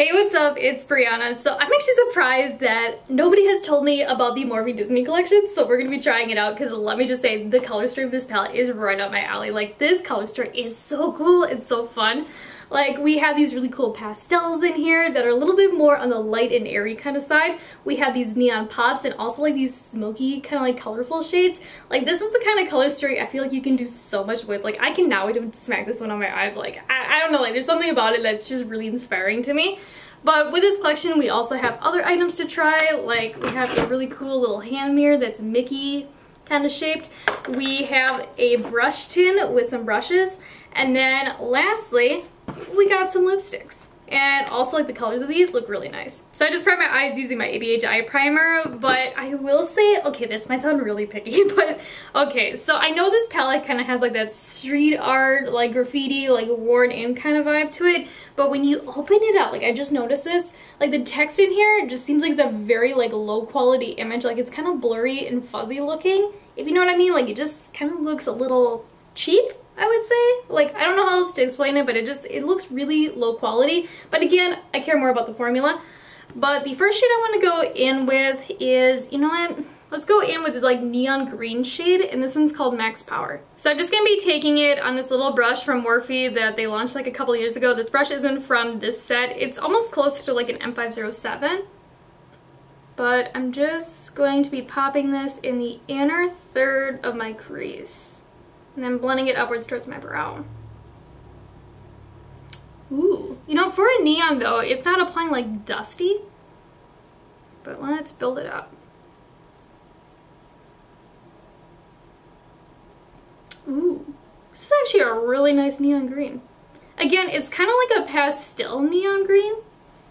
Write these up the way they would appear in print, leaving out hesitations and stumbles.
Hey, what's up? It's Breyonna. So I'm actually surprised that nobody has told me about the Morphe Disney collection, so we're gonna be trying it out because let me just say, the color story of this palette is right up my alley. Like, this color story is so cool, it's so fun. Like, we have these really cool pastels in here that are a little bit more on the light and airy kind of side. We have these neon pops and also like these smoky kind of like colorful shades. Like, this is the kind of color story I feel like you can do so much with. Like, I cannot wait to smack this one on my eyes. Like, I don't know, like there's something about it that's just really inspiring to me. But with this collection, we also have other items to try. Like, we have a really cool little hand mirror that's Mickey kind of shaped. We have a brush tin with some brushes. And then lastly, we got some lipsticks. And also, like, the colors of these look really nice. So I just primed my eyes using my ABH eye primer, but I will say, okay, this might sound really picky, but okay, so I know this palette kind of has like that street art, like graffiti, like worn in kind of vibe to it, but when you open it up, like I just noticed this, like the text in here just seems like it's a very like low quality image, like it's kind of blurry and fuzzy looking, if you know what I mean. Like, it just kind of looks a little cheap, I would say. Like, I don't know how else to explain it, but it looks really low quality. But again, I care more about the formula. But the first shade I want to go in with is, you know what? Let's go in with this like neon green shade, and this one's called Max Power. So I'm just going to be taking it on this little brush from Morphe that they launched like a couple years ago. This brush isn't from this set. It's almost close to like an M507. But I'm just going to be popping this in the inner third of my crease. And then blending it upwards towards my brow. Ooh. You know, for a neon though, it's not applying like dusty. But let's build it up. Ooh. This is actually a really nice neon green. Again, it's kind of like a pastel neon green.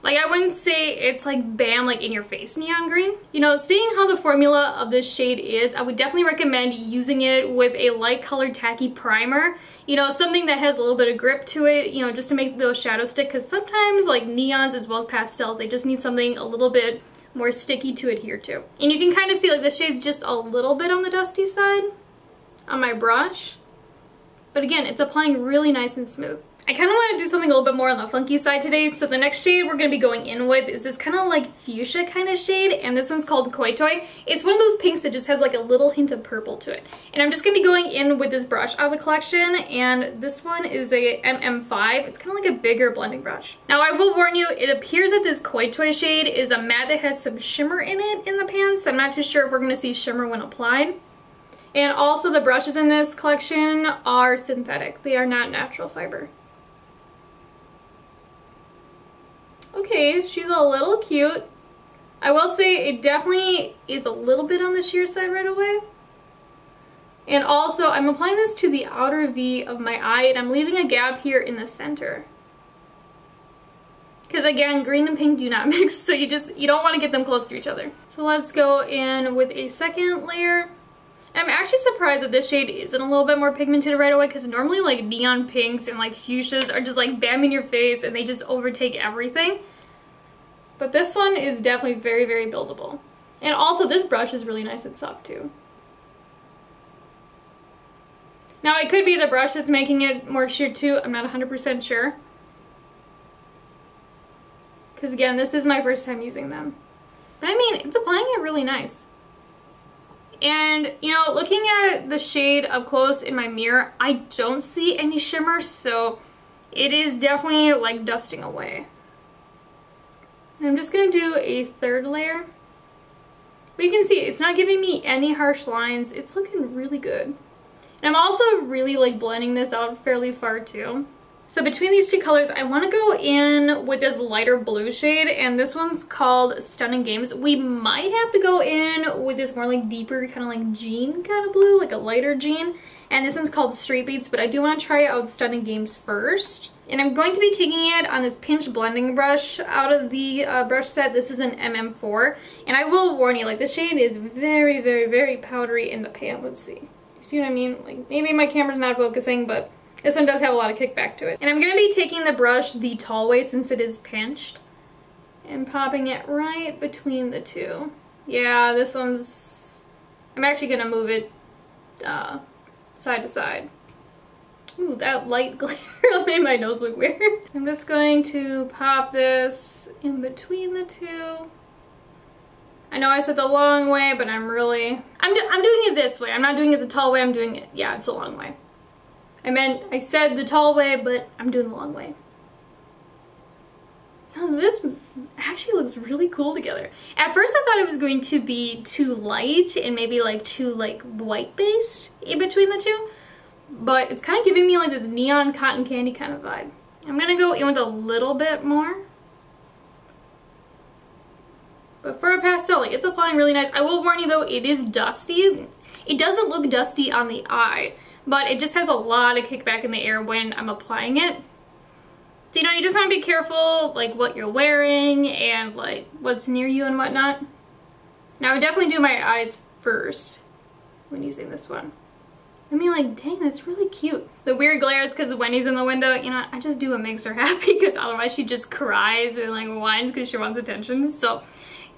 Like, I wouldn't say it's like bam, like in your face neon green. You know, seeing how the formula of this shade is, I would definitely recommend using it with a light colored tacky primer. You know, something that has a little bit of grip to it, you know, just to make those shadows stick. Because sometimes, like neons as well as pastels, they just need something a little bit more sticky to adhere to. And you can kind of see like the shade's just a little bit on the dusty side on my brush. But again, it's applying really nice and smooth. I kind of want to do something a little bit more on the funky side today, so the next shade we're going to be going in with is this kind of like fuchsia kind of shade, and this one's called Koi Toy. It's one of those pinks that just has like a little hint of purple to it. And I'm just going to be going in with this brush out of the collection, and this one is a MM5. It's kind of like a bigger blending brush. Now, I will warn you, it appears that this Koi Toy shade is a matte that has some shimmer in it in the pan, so I'm not too sure if we're going to see shimmer when applied. And also the brushes in this collection are synthetic. They are not natural fiber. Okay, she's a little cute. I will say it definitely is a little bit on the sheer side right away. And also, I'm applying this to the outer V of my eye, and I'm leaving a gap here in the center. Because again, green and pink do not mix, so you don't want to get them close to each other. So let's go in with a second layer. I'm actually surprised that this shade isn't a little bit more pigmented right away, because normally like neon pinks and like fuchsias are just like bam in your face and they just overtake everything. But this one is definitely very, very buildable. And also this brush is really nice and soft too. Now it could be the brush that's making it more sheer too, I'm not 100% sure. Because again, this is my first time using them. But I mean, it's applying it really nice. And, you know, looking at the shade up close in my mirror, I don't see any shimmer, so it is definitely like dusting away. And I'm just going to do a third layer. But you can see it's not giving me any harsh lines. It's looking really good. And I'm also really like blending this out fairly far too. So between these two colors, I want to go in with this lighter blue shade, and this one's called Stunning Games. We might have to go in with this more like deeper kind of like jean kind of blue, like a lighter jean. And this one's called Street Beats, but I do want to try out Stunning Games first. And I'm going to be taking it on this pinch blending brush out of the brush set. This is an MM4. And I will warn you, like this shade is very, very, very powdery in the pan. Let's see. You see what I mean? Like maybe my camera's not focusing, but this one does have a lot of kickback to it. And I'm going to be taking the brush the tall way since it is pinched and popping it right between the two. Yeah, this one's... I'm actually going to move it side to side. Ooh, that light glare made my nose look weird. So I'm just going to pop this in between the two. I know I said the long way, but I'm doing it this way. I'm not doing it the tall way, I'm doing it, yeah, it's the long way. I said the tall way, but I'm doing the long way. Oh, this actually looks really cool together. At first I thought it was going to be too light and maybe like too like white based in between the two, but it's kind of giving me like this neon cotton candy kind of vibe. I'm gonna go in with a little bit more. But for a pastel, like, it's applying really nice. I will warn you though, it is dusty. It doesn't look dusty on the eye, but it just has a lot of kickback in the air when I'm applying it. So, you know, you just want to be careful, like, what you're wearing and, like, what's near you and whatnot. Now, I would definitely do my eyes first when using this one. I mean, like, dang, that's really cute. The weird glare is because Wendy's in the window. You know, I just do what makes her happy because otherwise she just cries and, like, whines because she wants attention. So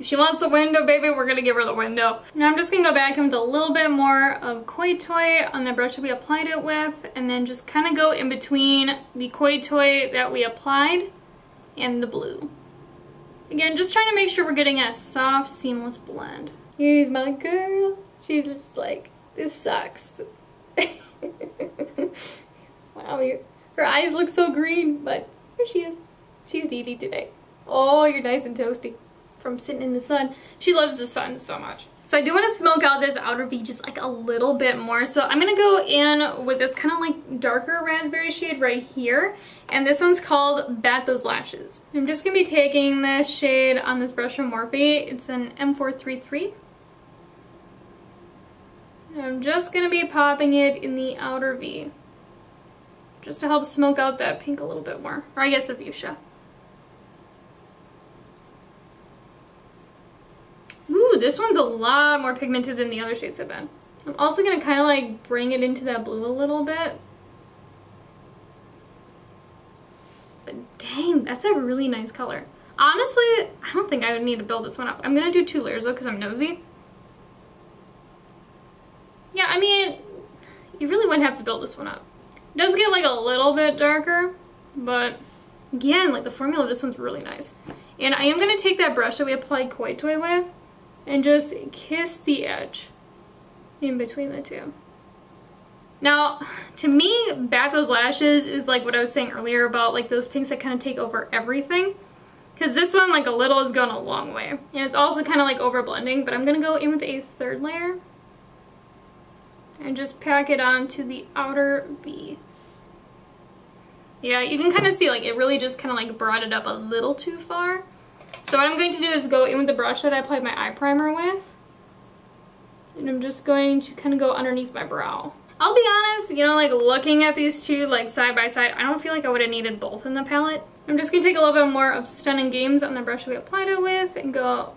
if she wants the window, baby, we're gonna give her the window. Now I'm just gonna go back in with a little bit more of Koi Toy on the brush that we applied it with, and then just kind of go in between the Koi Toy that we applied and the blue. Again, just trying to make sure we're getting a soft, seamless blend. Here's my girl. She's just like, this sucks. Wow, her eyes look so green, but here she is. She's Dee Dee today. Oh, you're nice and toasty from sitting in the sun. She loves the sun so much. So I do want to smoke out this outer V just like a little bit more. So I'm going to go in with this kind of like darker raspberry shade right here. And this one's called Bat Those Lashes. I'm just going to be taking this shade on this brush from Morphe. It's an M433. And I'm just going to be popping it in the outer V, just to help smoke out that pink a little bit more. Or I guess the fuchsia. Ooh, this one's a lot more pigmented than the other shades have been. I'm also going to kind of like bring it into that blue a little bit. But dang, that's a really nice color. Honestly, I don't think I would need to build this one up. I'm going to do 2 layers though because I'm nosy. Yeah, I mean, you really wouldn't have to build this one up. It does get like a little bit darker, but again, like the formula of this one's really nice. And I am going to take that brush that we applied Koi Toy with and just kiss the edge in between the two. Now, to me, Bat Those Lashes is like what I was saying earlier about like those pinks that kind of take over everything. Because this one, like a little, has gone a long way. And it's also kind of like over blending, but I'm going to go in with a 3rd layer and just pack it onto the outer V. Yeah, you can kind of see like it really just kind of like brought it up a little too far. So what I'm going to do is go in with the brush that I applied my eye primer with. And I'm just going to kind of go underneath my brow. I'll be honest, you know, like looking at these two like side by side, I don't feel like I would have needed both in the palette. I'm just going to take a little bit more of Stunning Games on the brush we applied it with and go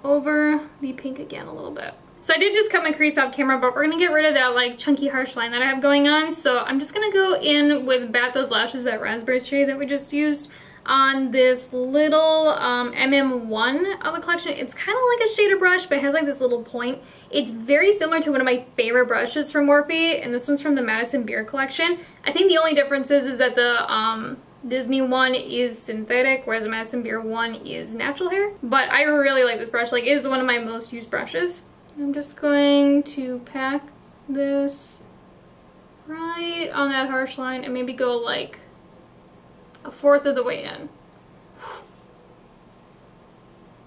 over the pink again a little bit. So I did just cut my crease off camera, but we're going to get rid of that like chunky harsh line that I have going on. So I'm just going to go in with Bat Those Lashes, that raspberry shade that we just used, on this little MM1 of the collection. It's kind of like a shader brush, but it has like this little point. It's very similar to one of my favorite brushes from Morphe, and this one's from the Madison Beer collection. I think the only difference is that the Disney one is synthetic, whereas the Madison Beer one is natural hair. But I really like this brush. Like, it is one of my most used brushes. I'm just going to pack this right on that harsh line and maybe go like 1/4 of the way in.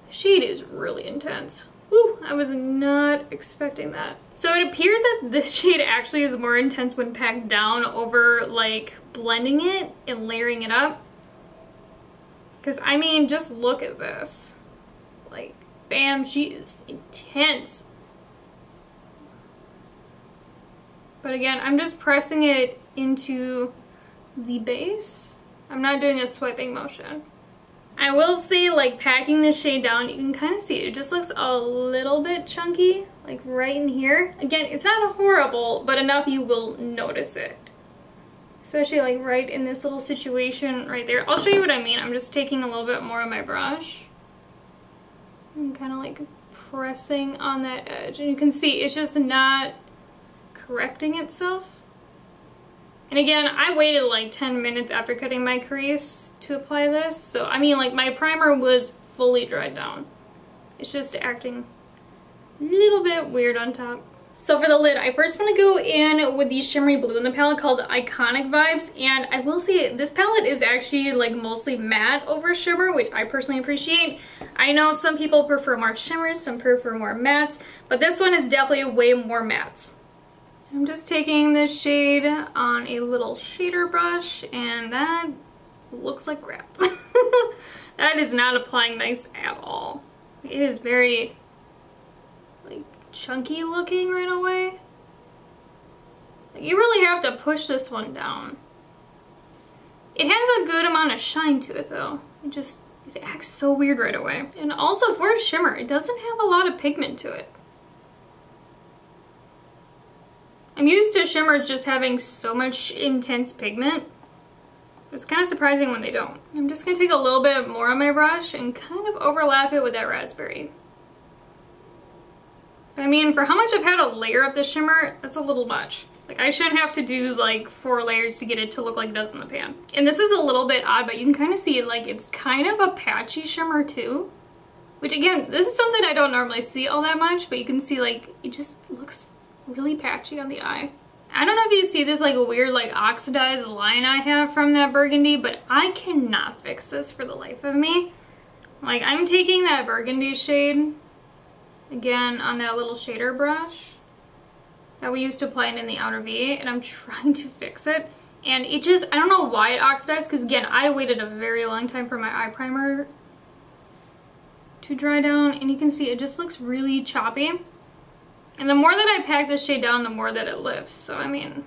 The shade is really intense. Whew, I was not expecting that. So it appears that this shade actually is more intense when packed down over like blending it and layering it up. Because I mean, just look at this. Like, bam, she is intense. But again, I'm just pressing it into the base. I'm not doing a swiping motion. I will say, like, packing this shade down, you can kind of see it just looks a little bit chunky, like right in here. Again, it's not horrible, but enough you will notice it. Especially like right in this little situation right there. I'll show you what I mean. I'm just taking a little bit more of my brush and kind of like pressing on that edge. And you can see it's just not correcting itself. And again, I waited like 10 minutes after cutting my crease to apply this. So, I mean, like, my primer was fully dried down. It's just acting a little bit weird on top. So for the lid, I first want to go in with the shimmery blue in the palette called Iconic Vibes. And I will say, this palette is actually like mostly matte over shimmer, which I personally appreciate. I know some people prefer more shimmers, some prefer more mattes, but this one is definitely way more mattes. I'm just taking this shade on a little shader brush, and that looks like crap. That is not applying nice at all. It is very, like, chunky looking right away. You really have to push this one down. It has a good amount of shine to it though. It acts so weird right away. And also for a shimmer, it doesn't have a lot of pigment to it. I'm used to shimmers just having so much intense pigment. It's kind of surprising when they don't. I'm just going to take a little bit more on my brush and kind of overlap it with that raspberry. I mean, for how much I've had a layer of this shimmer, that's a little much. Like, I shouldn't have to do like 4 layers to get it to look like it does in the pan. And this is a little bit odd, but you can kind of see like it's kind of a patchy shimmer too. Which again, this is something I don't normally see all that much, but you can see like it just looks really patchy on the eye. I don't know if you see this like a weird like oxidized line I have from that burgundy, but I cannot fix this for the life of me. Like, I'm taking that burgundy shade again on that little shader brush that we used to apply it in the outer V, and I'm trying to fix it. And it just, I don't know why it oxidized, because again, I waited a very long time for my eye primer to dry down, and you can see it just looks really choppy. And the more that I pack this shade down, the more that it lifts. So, I mean,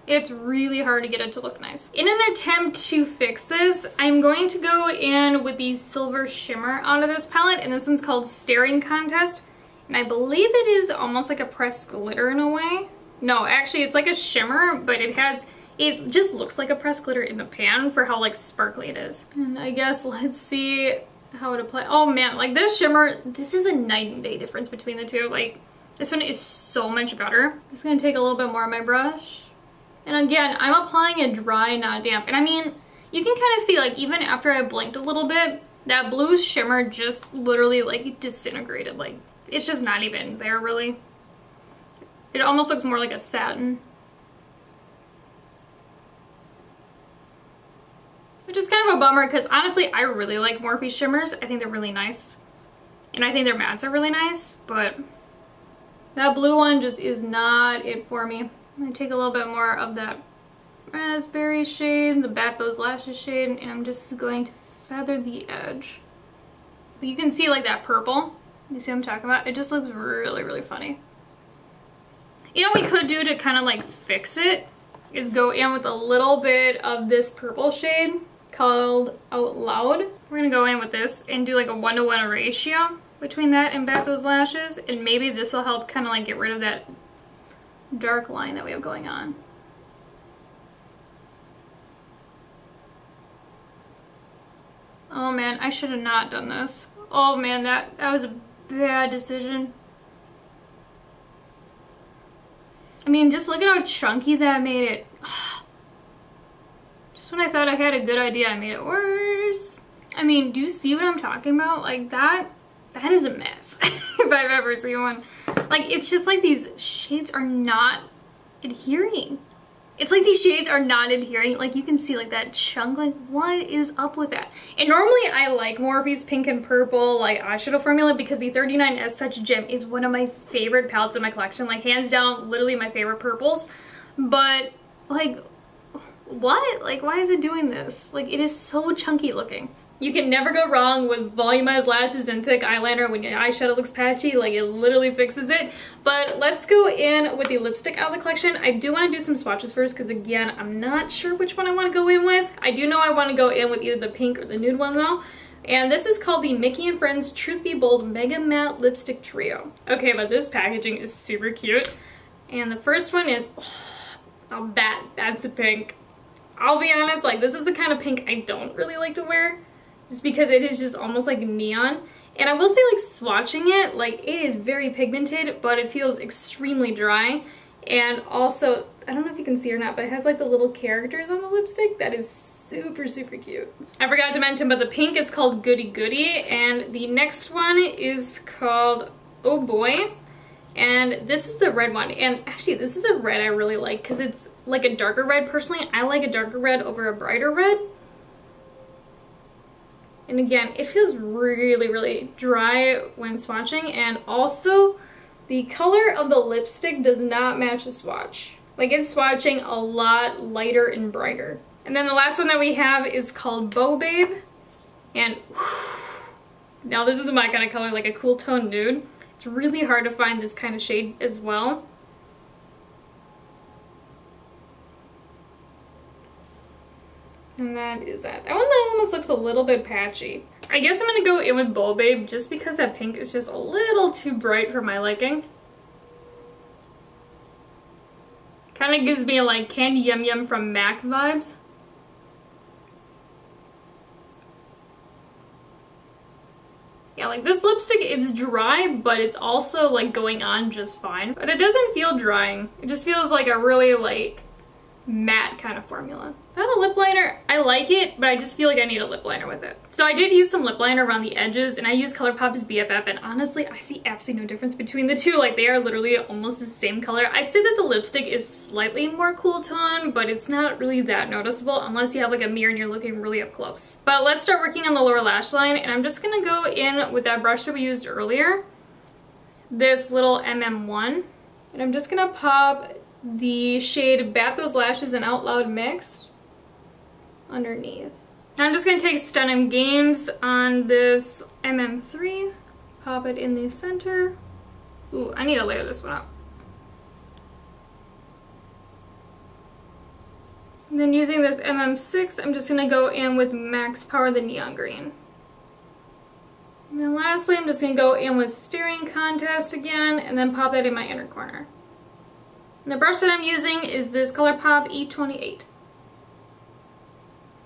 it's really hard to get it to look nice. In an attempt to fix this, I'm going to go in with the silver shimmer out of this palette, and this one's called Staring Contest. And I believe it is almost like a pressed glitter in a way. No, actually, it's like a shimmer, but it just looks like a pressed glitter in the pan for how like sparkly it is. And I guess let's see how it applies. Oh man, like this shimmer, this is a night and day difference between the two. Like, this one is so much better. I'm just gonna take a little bit more on my brush. And again, I'm applying it dry, not damp. And I mean, you can kind of see like even after I blinked a little bit, that blue shimmer just literally like disintegrated. Like, it's just not even there really. It almost looks more like a satin. Which is kind of a bummer because honestly, I really like Morphe shimmers. I think they're really nice. And I think their mattes are really nice, but that blue one just is not it for me. I'm gonna take a little bit more of that raspberry shade, the Bat Those Lashes shade, and I'm just going to feather the edge. But you can see like that purple. You see what I'm talking about? It just looks really, really funny. You know what we could do to kind of like fix it is go in with a little bit of this purple shade called Out Loud. We're gonna go in with this and do like a 1-to-1 ratio between that and Bat Those Lashes, and maybe this will help kind of like get rid of that dark line that we have going on. Oh man, I should have not done this. Oh man, that was a bad decision. I mean, just look at how chunky that made it. Just when I thought I had a good idea, I made it worse. I mean, do you see what I'm talking about? Like that is a mess if I've ever seen one. Like, it's just like these shades are not adhering. It's like these shades are not adhering. Like, you can see like that chunk. Like, what is up with that? And normally I like Morphe's pink and purple like eyeshadow formula because the 39 Such Gem is one of my favorite palettes in my collection. Like, hands down, literally my favorite purples. But like, what? Like, why is it doing this? Like, it is so chunky looking. You can never go wrong with volumized lashes and thick eyeliner when your eyeshadow looks patchy. Like, it literally fixes it. But let's go in with the lipstick out of the collection. I do want to do some swatches first because, again, I'm not sure which one I want to go in with. I do know I want to go in with either the pink or the nude one, though. And this is called the Mickey & Friends Truth Be Bold Mega Matte Lipstick Trio. Okay, but this packaging is super cute. And the first one is, oh, that's a pink. I'll be honest, like, this is the kind of pink I don't really like to wear. Just because it is just almost like neon. And I will say, like, swatching it, like, it is very pigmented, but it feels extremely dry. And also, I don't know if you can see or not, but it has like the little characters on the lipstick. That is super, super cute. I forgot to mention, but the pink is called Goody Goody, and the next one is called Oh Boy. And this is the red one, and actually this is a red I really like because it's like a darker red. Personally, I like a darker red over a brighter red. And again, it feels really, really dry when swatching, and also the color of the lipstick does not match the swatch. Like, it's swatching a lot lighter and brighter. And then the last one that we have is called Beau Babe, and now this is my kind of color, like a cool tone nude. It's really hard to find this kind of shade as well. And that is that. That one almost looks a little bit patchy. I guess I'm gonna go in with Beau Babe just because that pink is just a little too bright for my liking. Kind of gives me like Candy Yum Yum from MAC vibes. Yeah, like this lipstick, it's dry, but it's also like going on just fine. But it doesn't feel drying. It just feels like a really like matte kind of formula. That a lip liner, I like it, but I just feel like I need a lip liner with it. So I did use some lip liner around the edges, and I used ColourPop's BFF, and honestly, I see absolutely no difference between the two. Like, they are literally almost the same color. I'd say that the lipstick is slightly more cool tone, but it's not really that noticeable unless you have like a mirror and you're looking really up close. But let's start working on the lower lash line, and I'm just gonna go in with that brush that we used earlier, this little MM1, and I'm just gonna pop the shade Bat Those Lashes and Out Loud Mix underneath. Now I'm just going to take Stunning Games on this MM3, pop it in the center. Ooh, I need to layer this one up. And then using this MM6, I'm just going to go in with Max Power the Neon Green. And then lastly, I'm just going to go in with Staring Contest again, and then pop that in my inner corner. And the brush that I'm using is this ColourPop E28.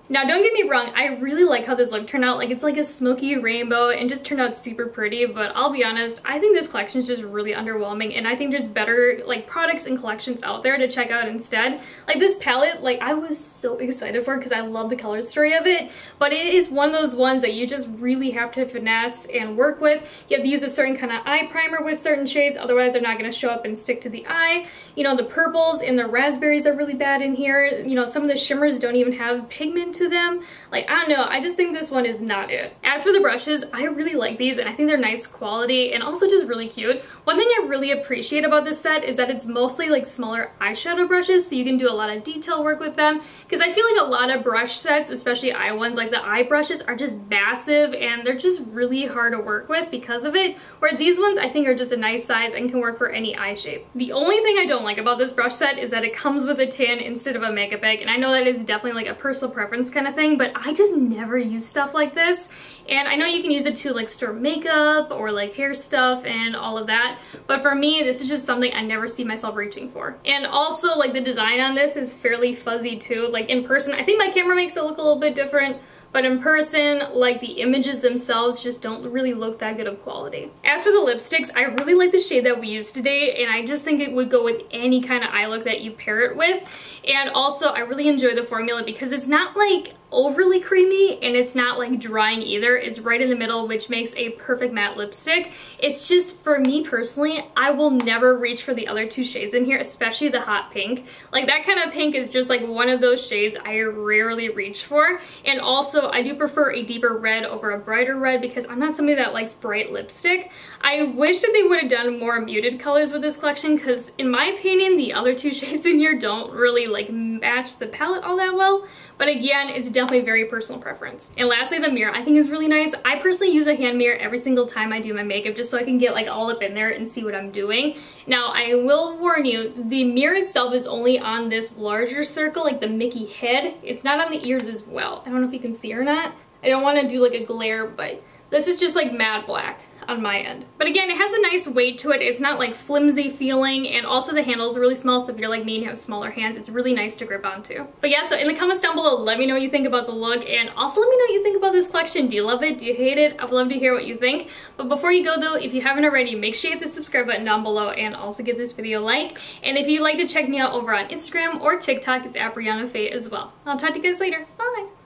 Now, don't get me wrong, I really like how this look turned out. Like, it's like a smoky rainbow and just turned out super pretty, but I'll be honest, I think this collection is just really underwhelming, and I think there's better, like, products and collections out there to check out instead. Like, this palette, like, I was so excited for it because I love the color story of it, but it is one of those ones that you just really have to finesse and work with. You have to use a certain kind of eye primer with certain shades, otherwise they're not going to show up and stick to the eye. You know, the purples and the raspberries are really bad in here. You know, some of the shimmers don't even have pigment to them. Like, I don't know, I just think this one is not it. As for the brushes, I really like these, and I think they're nice quality and also just really cute. One thing I really appreciate about this set is that it's mostly like smaller eyeshadow brushes, so you can do a lot of detail work with them, because I feel like a lot of brush sets, especially eye ones, like the eye brushes are just massive and they're just really hard to work with because of it, whereas these ones I think are just a nice size and can work for any eye shape. The only thing I don't like about this brush set is that it comes with a tin instead of a makeup bag, and I know that is definitely like a personal preference kind of thing, but I just never use stuff like this. And I know you can use it to like store makeup or like hair stuff and all of that, but for me this is just something I never see myself reaching for. And also, like, the design on this is fairly fuzzy too. Like, in person, I think my camera makes it look a little bit different, but in person, like, the images themselves just don't really look that good of quality. As for the lipsticks, I really like the shade that we used today, and I just think it would go with any kind of eye look that you pair it with. And also, I really enjoy the formula because it's not like overly creamy and it's not like drying either. It's right in the middle, which makes a perfect matte lipstick. It's just, for me personally, I will never reach for the other two shades in here, especially the hot pink. Like, that kind of pink is just like one of those shades I rarely reach for. And also, I do prefer a deeper red over a brighter red because I'm not somebody that likes bright lipstick. I wish that they would have done more muted colors with this collection because, in my opinion, the other two shades in here don't really like match the palette all that well. But again, it's definitely very personal preference. And lastly, the mirror I think is really nice. I personally use a hand mirror every single time I do my makeup just so I can get like all up in there and see what I'm doing. Now, I will warn you, the mirror itself is only on this larger circle, like the Mickey head. It's not on the ears as well. I don't know if you can see or not. I don't want to do like a glare, but This is just like matte black on my end. But again, it has a nice weight to it. It's not like flimsy feeling, and also the handle is really small, so if you're like me and have smaller hands, it's really nice to grip onto. But yeah, so in the comments down below, let me know what you think about the look, and also let me know what you think about this collection. Do you love it? Do you hate it? I would love to hear what you think. But before you go though, if you haven't already, make sure you hit the subscribe button down below and also give this video a like. And if you'd like to check me out over on Instagram or TikTok, it's at Breyonna as well. I'll talk to you guys later. Bye!